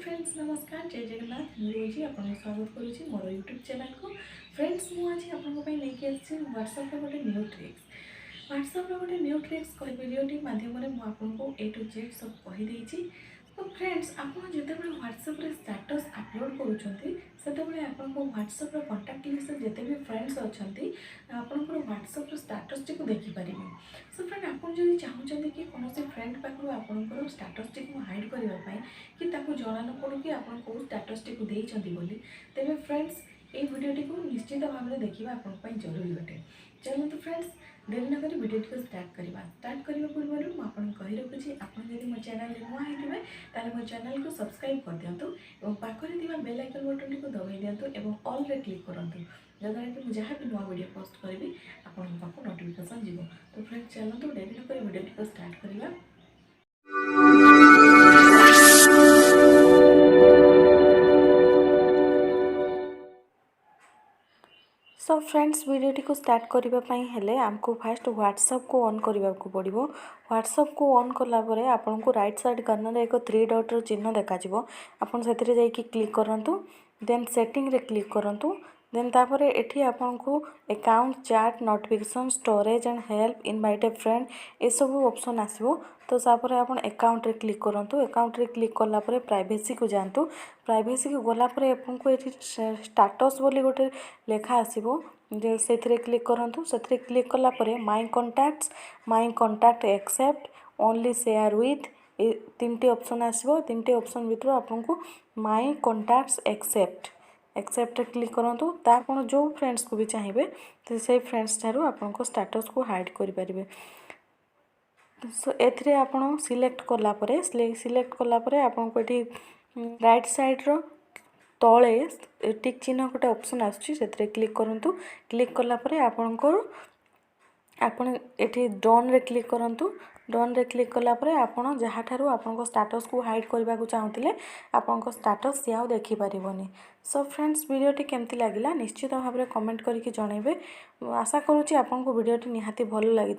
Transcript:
Friends नमस्कार जय जगन्नाथ रोजी आपको स्वागत करुच्ची मोर यूट्यूब चैनल को। फ्रेंड्स मुझे आपंपाई लेकिन आसी व्हाट्सएप गोटे न्यू ट्रिक्स व्हाट्सएप गोटे न्यू ट्रिक्स भिडियोटी माध्यम आपको ए टू जेड सब कहीदे। तो फ्रेंड्स आपड़ जिते व्हाट्सएप स्टेटस अपलोड करें आपको व्हाट्सएप कंटाक्ट लिस्ट जिते भी फ्रेंड्स अच्छा आपंकर व्हाट्सएप स्टेटस टी देखिपारे। सो फ्रेंड आपड़ जब चाहते कि कौन फ्रेंड पाखु आपंकर स्टेटस टी हाइड करने कि जना न पड़ू कि आप स्टेटस टी देते तेरे फ्रेंड्स ये भिडियोटी को निश्चित भाव में देखा आप जरूरी अटे। चलते फ्रेंड्स देरी न कर भिडियो को स्टार्ट करने पूर्व मुझे कही रखुच्छी आपड़ मो चैनल नुआ होते मो चैनल को सब्सक्राइब कर दिंतु और पाखे बेल आइकन बटन को दबाई दिंतु और ऑल रे क्लिक करूँ जद्वारा कि मुझे जहाँ भी नुआ वीडियो पोस्ट करी आपको नोटिफिकेशन जीव। तो फ्रेंड्स चलते देरी न कर भिडियो को स्टार्ट करवा। सो फ्रेंड्स वीडियोटी को स्टार्ट करने हेले आमको फास्ट व्हाट्सएप को ऑन करने को पड़ो। व्हाट्सएप को ऑन कलापर आपन को राइट साइड कॉर्नर एक 3 डॉट चिन्ह देखा आपन से जाइए क्लिक करूँ देन सेटिंग रे क्लिक करूँ देन तापर एठी आपन को account chat notification storage and help invite A friend ये सब ऑप्शन आसो। तो तापर आपन अकाउंट रे क्लिक करूँ अकाउंट रे क्लिक कलापर प्राइवेसी को जातु प्राइवेसी को गलापर आपन को ये स्टेटस बोली गोटे लेखा आसो से क्लिक करूँ से क्लिक कलापर my contact except only share with ये 3टी ऑप्शन आसो 3टी ऑप्शन भितर आपको माई कंटाक्ट्स एक्सेप्ट क्लिक करूँ तापर जो फ्रेंड्स को भी चाहिए तो से फ्रेंड्स ठारू आपको स्टेटस को हाइड करें। सो एथिरे आपन सिलेक्ट कलापर सिलेक्ट कलापर आपको ये राइट साइड रो तले टिक चिन्ह गोटे ऑप्शन आसुची से क्लिक करूँ क्लिक कलापर आपन एठी डन रे क्लिक करूँ डन रे क्लिक कलापर आपन जहाँ ठारू आपन स्टेटस को हाइड करने को चाहूँगे आपन स्टेटस सी आउ देखिपारे। सो फ्रेंड्स वीडियोटी केमती लगिला निश्चित भाव में कमेंट करके जनइबे। आशा करुँची आपन को वीडियोटी निहाती भल लगी।